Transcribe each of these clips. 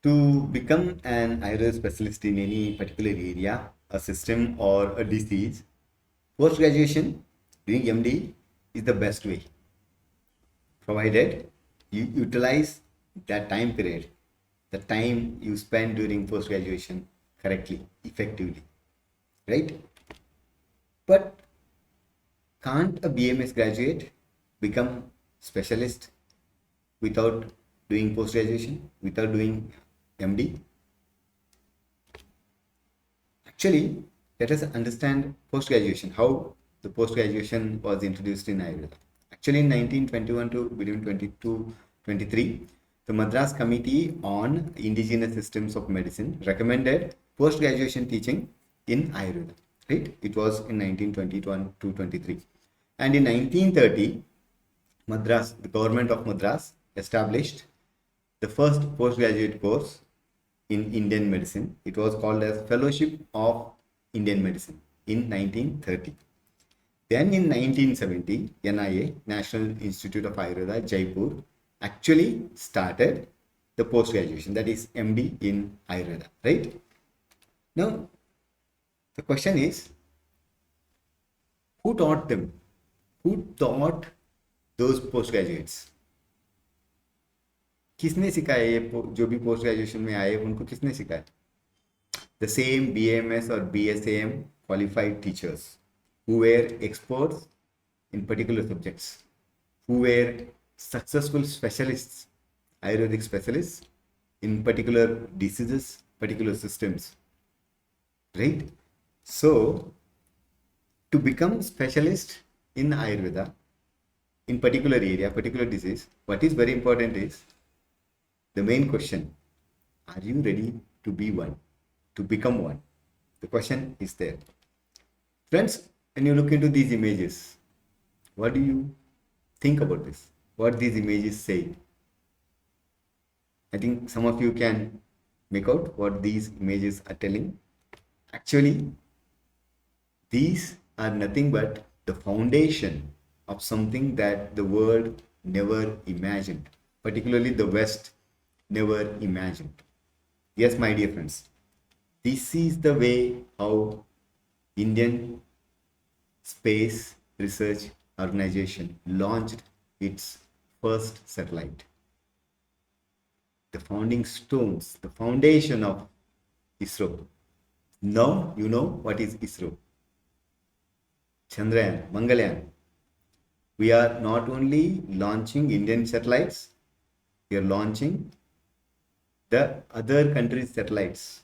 To become an Ayurveda specialist in any particular area, a system, or a disease, post graduation doing MD is the best way, provided you utilize that time period, the time you spend during post graduation correctly, effectively, right? But can't a BMS graduate become specialist without doing post graduation, without doing MD? Actually, let us understand post graduation, how the post graduation was introduced in Ayurveda. Actually, in 1921 to between 22 23, the Madras Committee on Indigenous Systems of Medicine recommended post graduation teaching in Ayurveda. Right? It was in 1921 to 23. And in 1930, Madras, the government of Madras established the first postgraduate course in Indian medicine. It was called as Fellowship of Indian Medicine in 1930. Then in 1970, NIA, National Institute of Ayurveda, Jaipur, actually started the post-graduation, that is MD in Ayurveda, right? Now, the question is, who taught them? Who taught those postgraduates? किसने सिखाया ये जो भी post graduation में आए उनको किसने सिखाया? The same BMS or BSAM qualified teachers who were experts in particular subjects, who were successful specialists, Ayurvedic specialists in particular diseases, particular systems, right? So, to become specialist in Ayurveda, in particular area, particular disease, what is very important is the main question: are you ready to be one, to become one? The question is there. Friends, when you look into these images, what do you think about this? What these images say? I think some of you can make out what these images are telling. Actually, these are nothing but the foundation of something that the world never imagined, particularly the West never imagined. Yes, my dear friends, this is the way how Indian Space Research Organization launched its first satellite. The founding stones, the foundation of ISRO. Now you know what is ISRO. Chandrayaan, Mangalyaan. We are not only launching Indian satellites, we are launching the other countries' satellites,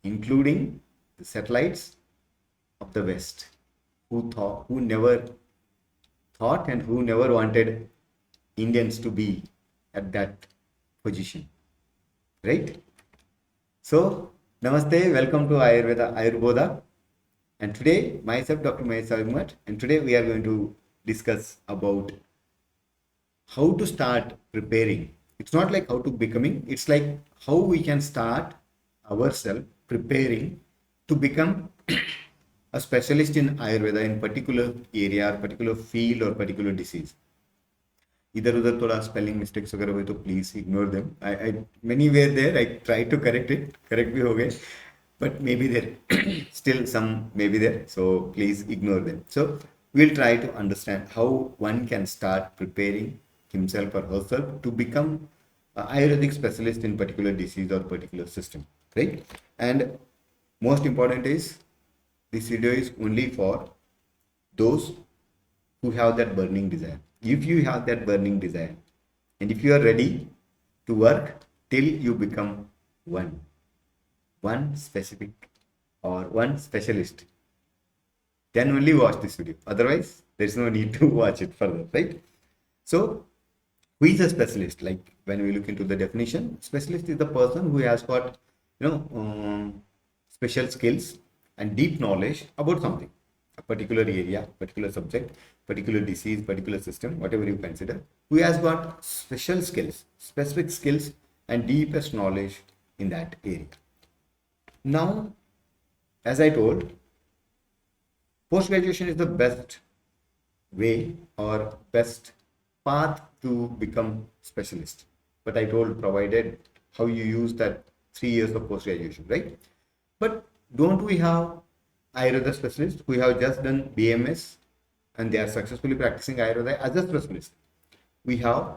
including the satellites of the West, who never thought and who never wanted Indians to be at that position, right? So, Namaste, welcome to Ayurveda, Ayur-Bodha, and today myself, Dr. Mahesh P Savalagimath, and today we are going to discuss about how to start preparing. It's not like how to becoming, it's like how we can start ourselves preparing to become a specialist in Ayurveda in particular area, or particular field, or particular disease. इधर उधर थोड़ा spelling mistakes वगैरह हुए तो please ignore them. I many were there, I try to correct it, correct भी हो गए, but maybe there still some maybe there, so please ignore them. So we'll try to understand how one can start preparing himself or herself to become an Ayurvedic specialist in particular disease or particular system, right? And most important is, this video is only for those who have that burning desire. If you have that burning desire and if you are ready to work till you become one specific or one specialist, then only watch this video. Otherwise, there's no need to watch it further, right? So, who is a specialist? Like when we look into the definition, specialist is the person who has got, special skills and deep knowledge about something, a particular area, particular subject, particular disease, particular system, whatever you consider, who has got special skills, specific skills, and deepest knowledge in that area. Now, as I told, post graduation is the best way or best path to become specialist. But I told, provided how you use that 3 years of post-graduation, right? But don't we have Ayurveda specialists who have just done BMS and they are successfully practicing Ayurveda as a specialist? We have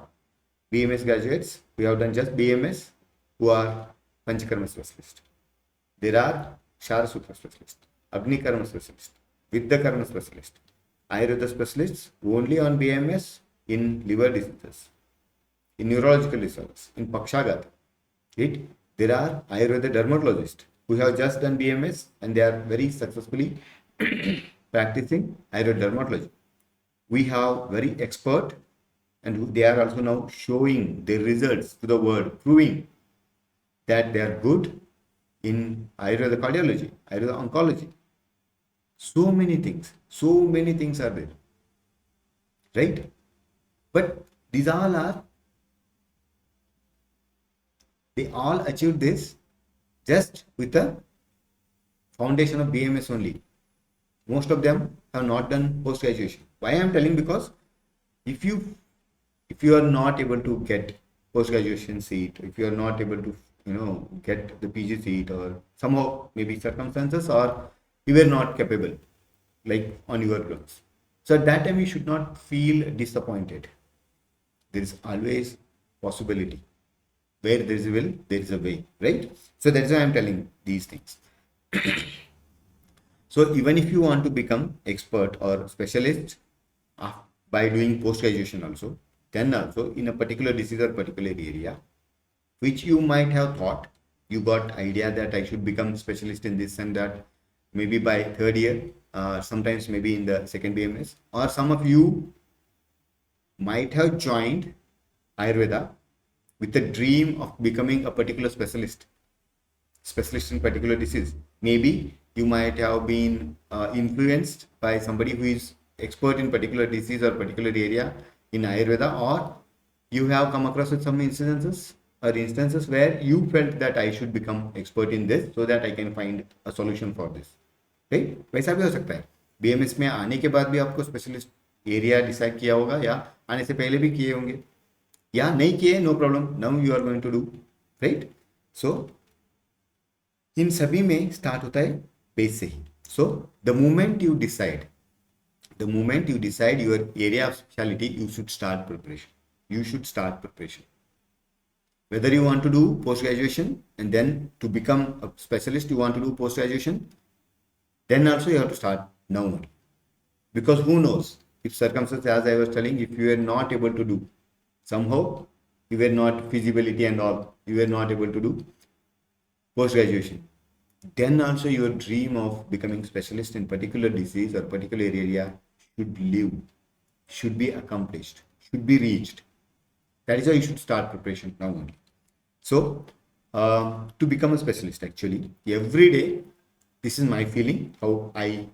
BMS graduates who have done just BMS who are Panchakarma specialists. There are Sharasutra specialists, Agni Karma specialists, Vidya Karma specialists, Ayurveda specialists only on BMS in liver diseases, in neurological disorders, in Pakshagata. Right? There are Ayurveda dermatologists who have just done BMS and they are very successfully practicing Ayurveda dermatology. We have very expert and they are also now showing their results to the world, proving that they are good in Ayurveda cardiology, Ayurveda oncology. So many things are there, right? But these all are, they all achieved this just with the foundation of BMS only. Most of them have not done post-graduation. Why I am telling? Because if you are not able to get post-graduation seat, if you are not able to get the PG seat, or somehow maybe circumstances, or you were not capable, like on your grounds. So at that time you should not feel disappointed. There is always possibility. Where there is a will, there is a way, right? So that's why I am telling these things. So even if you want to become expert or specialist by doing post-graduation also, then also in a particular disease or particular area, which you might have thought, you got idea that I should become specialist in this and that, maybe by third year, sometimes maybe in the second BMS, or some of you might have joined Ayurveda with the dream of becoming a particular specialist in particular disease. Maybe you might have been influenced by somebody who is expert in particular disease or particular area in Ayurveda, or you have come across with some instances where you felt that I should become expert in this so that I can find a solution for this, right? वैसा भी हो सकता है. BMS में आने के बाद भी आपको स्पेशलिस्ट एरिया डिसाइड किया होगा, या आने से पहले भी किए होंगे, या नहीं किए, no problem, now you are going to do, right? So इन सभी में स्टार्ट होता है बेस से ही. So the moment you decide your area of speciality, you should start preparation. Whether you want to do post graduation and then to become a specialist, you want to do post graduation, then also you have to start now only. Because who knows, if circumstances, as I was telling, if you are not able to do, somehow you were not feasibility and all, you were not able to do post graduation, then also your dream of becoming specialist in particular disease or particular area should be accomplished, should be reached. That is why you should start preparation now only. So to become a specialist, actually every day, this is my feeling, how I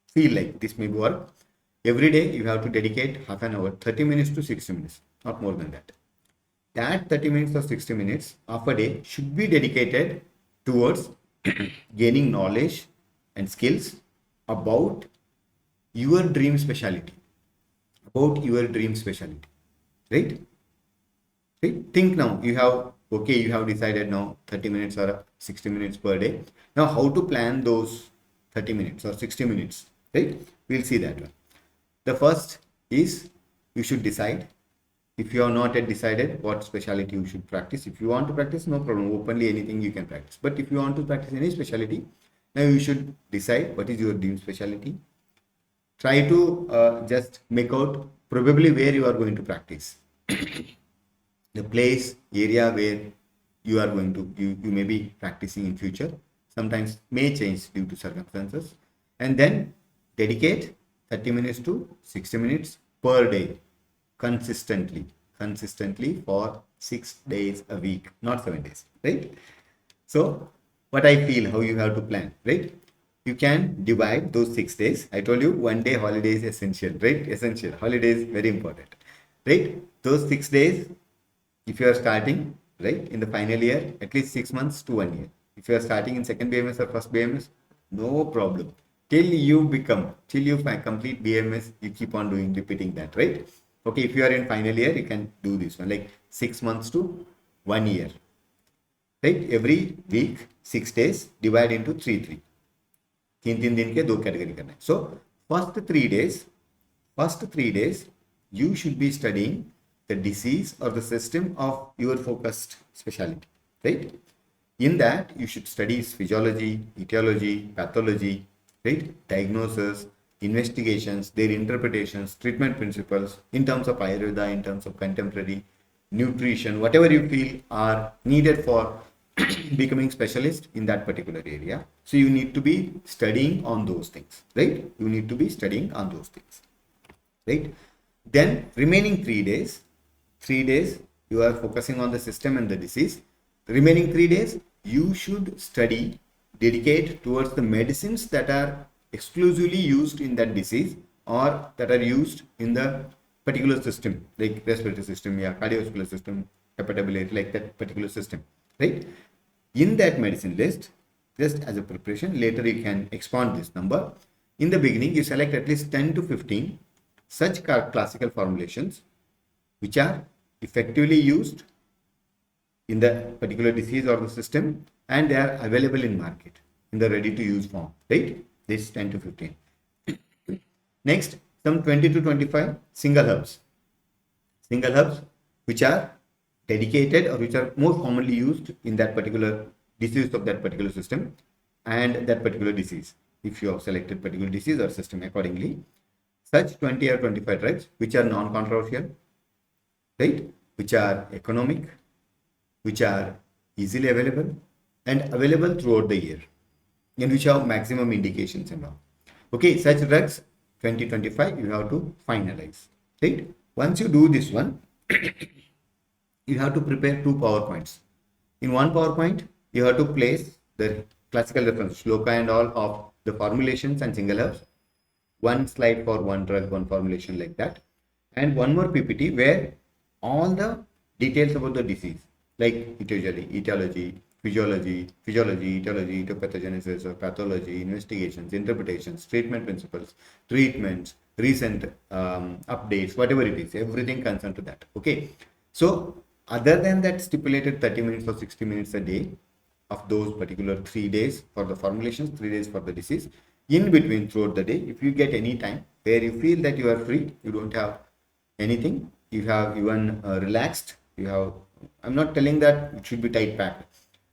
feel like this may work. Every day you have to dedicate half an hour, 30 minutes to 60 minutes, not more than that. That 30 minutes or 60 minutes of a day should be dedicated towards gaining knowledge and skills about your dream specialty, right? Think now, you have decided now 30 minutes or 60 minutes per day. Now how to plan those 30 minutes or 60 minutes, right? We'll see that one. The first is, you should decide. If you are not yet decided what specialty you should practice, if you want to practice, no problem, openly anything you can practice. But if you want to practice any specialty, now you should decide what is your dream specialty. Try to just make out probably where you are going to practice. The place, area where you are going to, you may be practicing in future, sometimes may change due to circumstances, and then dedicate 30 minutes to 60 minutes per day, consistently for 6 days a week, not 7 days, right? So what I feel, how you have to plan, right? You can divide those 6 days. I told you 1 day holiday is essential, right? Essential. Holiday is very important, right? Those 6 days, if you are starting, right, in the final year, at least 6 months to 1 year. If you are starting in second BMS or first BMS, no problem. Till you complete BMS, you keep on repeating that, right? Okay, if you are in final year, you can do this one, like 6 months to 1 year. right? Every week 6 days, divide into 3 3, 3 3 दिन के 2 category करना है. So first 3 days you should be studying the disease or the system of your focused specialty, right? In that you should study physiology, etiology, pathology, right? Diagnosis, investigations, their interpretations, treatment principles in terms of Ayurveda, in terms of contemporary nutrition, whatever you feel are needed for becoming specialist in that particular area. So you need to be studying on those things, right? You need to be studying on those things, right? Then remaining 3 days you are focusing on the system and the disease. The remaining 3 days you should study, dedicate towards the medicines that are exclusively used in that disease or that are used in the particular system, like respiratory system, yeah, cardiovascular system, hepatobiliary, like that particular system, right? In that medicine list, just as a preparation, later you can expand this number. In the beginning, you select at least 10 to 15 such classical formulations which are effectively used in the particular disease or the system, and they are available in market in the ready to use form, right? This 10 to 15. Next, some 20 to 25 single herbs which are dedicated or which are more commonly used in that particular disease of that particular system and that particular disease, if you have selected particular disease or system accordingly. Such 20 or 25 drugs which are non-controversial, right? Which are economic, which are easily available and available throughout the year, and which have maximum indications and all. Okay, such drugs 2025 you have to finalize, right? Once you do this one, you have to prepare 2 PowerPoints. In one PowerPoint, you have to place the classical reference, shloka and all of the formulations and single herbs. One slide for one drug, one formulation, like that. And one more PPT where all the details about the disease, like etiology, physiology, etiology, pathogenesis or pathology, investigations, interpretations, treatment principles, treatments, recent updates, whatever it is, everything concerned to that. Okay. So other than that stipulated 30 minutes or 60 minutes a day of those particular 3 days for the formulations, 3 days for the disease, in between throughout the day, if you get any time where you feel that you are free, you don't have anything, you have even relaxed, you have, I'm not telling that it should be tight packed,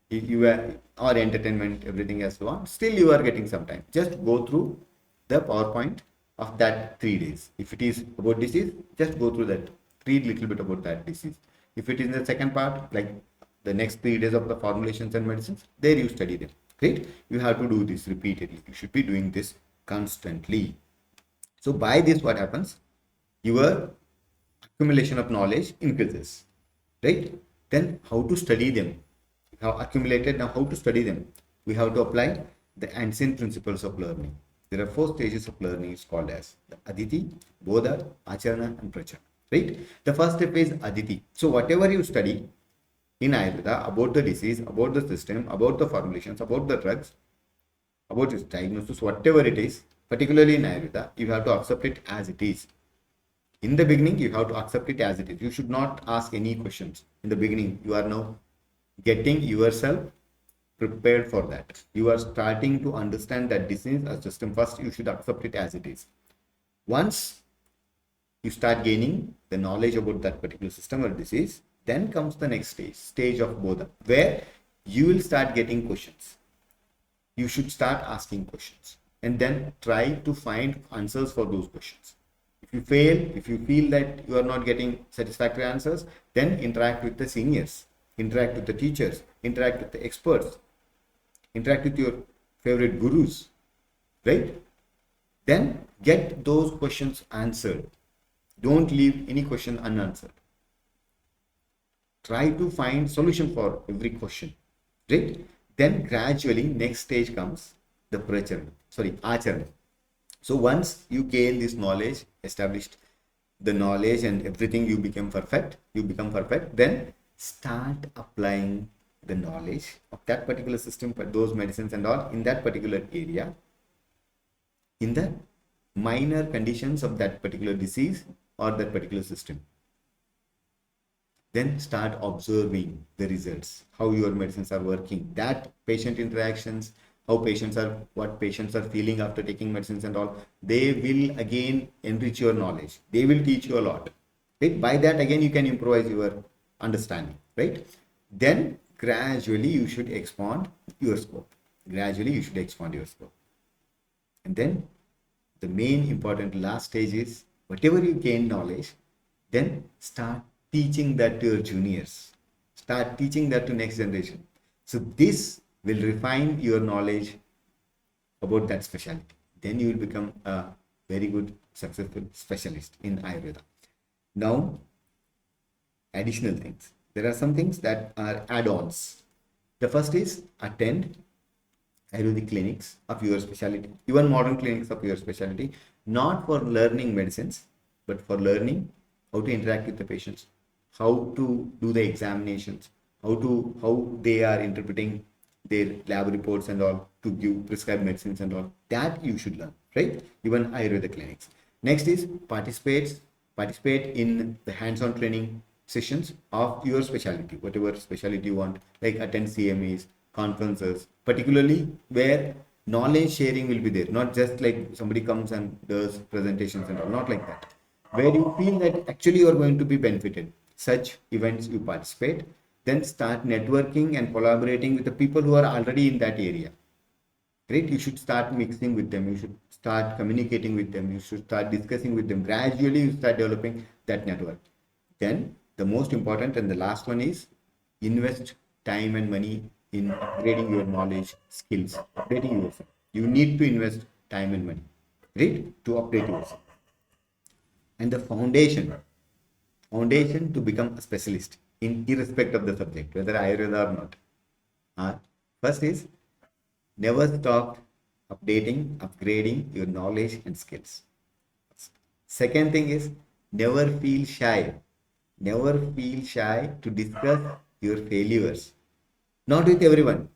you are, or entertainment, everything else so on, still you are getting some time, just go through the PowerPoint of that 3 days. If it is about disease, just go through that, read little bit about that disease. If it is in the second part, like the next 3 days of the formulations and medicines, there you study them. Great. You have to do this repeatedly. You should be doing this constantly. So by this, what happens? Your accumulation of knowledge increases, right? Then how to study them? You have accumulated, now how to study them? We have to apply the ancient principles of learning. There are 4 stages of learning. It's called as the Aditi, Bodha, Acharana and Prachara, right? The first step is Aditi. So whatever you study in Ayurveda about the disease, about the system, about the formulations, about the drugs, about its diagnosis, whatever it is, particularly in Ayurveda, you have to accept it as it is. In the beginning, you have to accept it as it is. You should not ask any questions. In the beginning, you are now getting yourself prepared for that. You are starting to understand that disease as system. First, you should accept it as it is. Once you start gaining the knowledge about that particular system or disease, then comes the next stage of Bodha, where you will start getting questions. You should start asking questions and then try to find answers for those questions. If you fail, if you feel that you are not getting satisfactory answers, then interact with the seniors, interact with the teachers, interact with the experts, interact with your favorite gurus, right? Then get those questions answered. Don't leave any question unanswered. Try to find solution for every question, right? Then gradually next stage comes the Acharana. So once you gain this knowledge, established the knowledge and everything, you become perfect, then start applying the knowledge of that particular system, those medicines and all in that particular area, in the minor conditions of that particular disease or that particular system. Then start observing the results, how your medicines are working, that patient interactions, what patients are feeling after taking medicines and all. They will again enrich your knowledge. They will teach you a lot. Right? By that again you can improvise your understanding. Right? Then gradually you should expand your scope. Gradually you should expand your scope. And then the main important last stage is whatever you gain knowledge, then start teaching that to your juniors. Start teaching that to next generation. So this will refine your knowledge about that specialty. Then you will become a very good, successful specialist in Ayurveda. Now, additional things. There are some things that are add-ons. The first is attend Ayurvedic clinics of your specialty, even modern clinics of your specialty, not for learning medicines, but for learning how to interact with the patients, how to do the examinations, how they are interpreting their lab reports and all to give prescribed medicines and all. That you should learn, right? Even Ayurveda clinics. Next is participate in the hands-on training sessions of your specialty, whatever specialty you want, like attend CMEs, conferences, particularly where knowledge sharing will be there, not just like somebody comes and does presentations and all, not like that. Where you feel that actually you are going to be benefited, such events you participate, then start networking and collaborating with the people who are already in that area. Great, you should start mixing with them, you should start communicating with them, you should start discussing with them. Gradually you start developing that network. Then the most important and the last one is invest time and money in upgrading your knowledge, skills, updating yourself. You need to invest time and money, right, to update yourself. And the foundation to become a specialist in irrespective of the subject, whether Ayurveda or not. First is never stop updating, upgrading your knowledge and skills. Second thing is never feel shy. Never feel shy to discuss your failures. Not with everyone.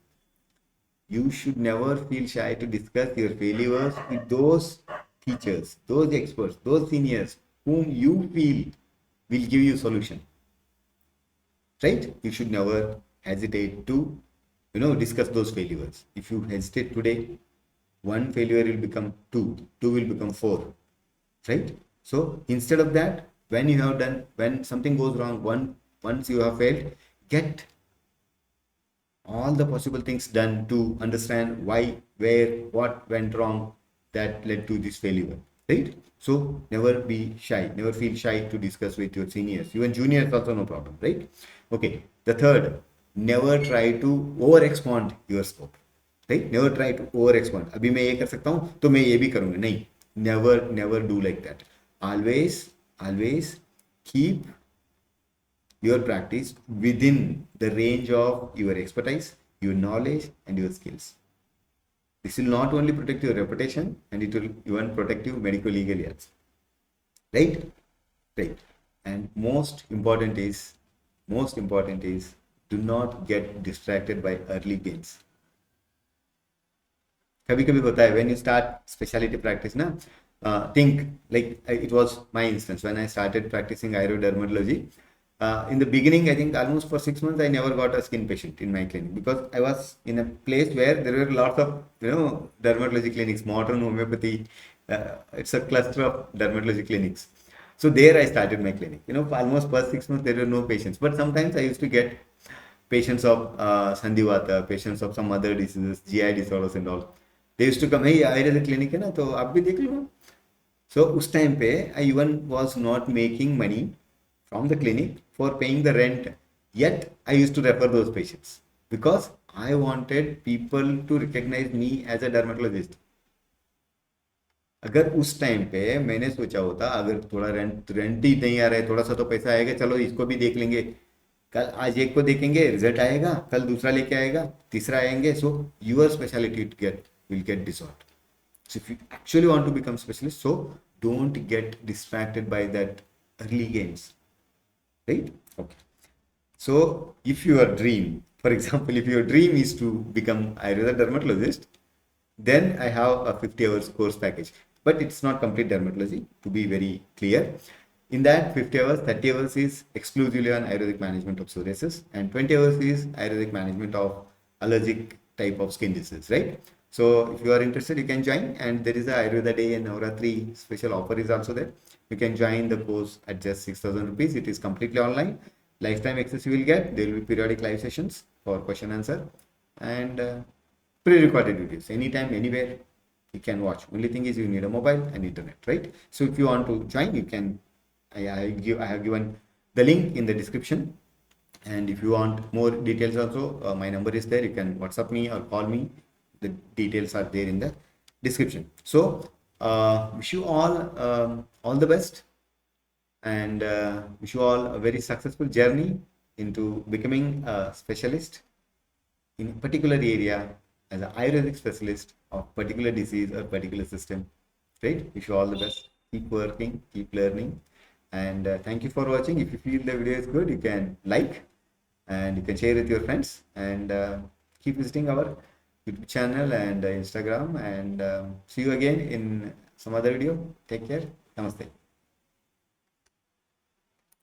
You should never feel shy to discuss your failures with those teachers, those experts, those seniors whom you feel will give you solution. Right? You should never hesitate to discuss those failures. If you hesitate today, one failure will become two will become four. Right? So instead of that, when something goes wrong, once you have failed, get all the possible things done to understand why, where, what went wrong that led to this failure. Right? So never be shy, never feel shy to discuss with your seniors, even juniors also, no problem. Right? Okay. The third, never try to over expand your scope. Right? Never try to over expand. अभी मैं ये कर सकता हूँ तो मैं ये भी करूँगा, नहीं. Never do like that. Always keep your practice within the range of your expertise, your knowledge and your skills. This will not only protect your reputation, and it will even protect you medical legally also. Right? Right. And most important is do not get distracted by early gains. कभी कभी होता है when you start specialty practice ना, think like it was my instance when I started practicing Ayurveda. In the beginning, I think almost for 6 months I never got a skin patient in my clinic because I was in a place where there were lots of dermatology clinics, modern homeopathy. It's a cluster of dermatology clinics. So there I started my clinic. For almost first 6 months there were no patients, but sometimes I used to get patients of Sandhivata, patients of some other diseases, GI disorders and all. They used to come, hey, Ayurveda clinic है ना, तो आप भी देख लो. So उस time पे I even was not making money from the clinic for paying the rent. Yet I used to refer those patients because I wanted people to recognize me as a dermatologist. अगर उस time पे मैंने सोचा होता अगर थोड़ा rent ही नहीं आ रहा है, थोड़ा सा तो पैसा आएगा, चलो इसको भी देख लेंगे, कल आज एक को देखेंगे, रिजल्ट आएगा, कल दूसरा लेके आएगा, तीसरा आएंगे, so your speciality will get dissolved. So if you actually want to become specialist, so don't get distracted by that early gains. Right? Okay. So if your dream, for example, if your dream is to become Ayurveda dermatologist, then I have a 50 hours course package, but it's not complete dermatology, to be very clear. In that 50 hours, 30 hours is exclusively on Ayurvedic management of psoriasis, and 20 hours is Ayurvedic management of allergic type of skin disease, right? So if you are interested, you can join, and there is a Ayurveda Day and Navratri special offer is also there. You can join the course at just 6,000 rupees. It is completely online. Lifetime access you will get. There will be periodic live sessions for question answer, and pre-recorded videos anytime, anywhere you can watch. Only thing is you need a mobile and internet, right? So if you want to join, you can. I have given the link in the description, and if you want more details also, my number is there. You can WhatsApp me or call me. The details are there in the description. So wish you all the best, and wish you all a very successful journey into becoming a specialist in a particular area as an Ayurvedic specialist of particular disease or particular system. Right? Wish you all the best. Keep working, keep learning, and thank you for watching. If you feel the video is good, you can like and you can share with your friends, and keep visiting our YouTube channel and Instagram, and see you again in some other video. Take care. Namaste.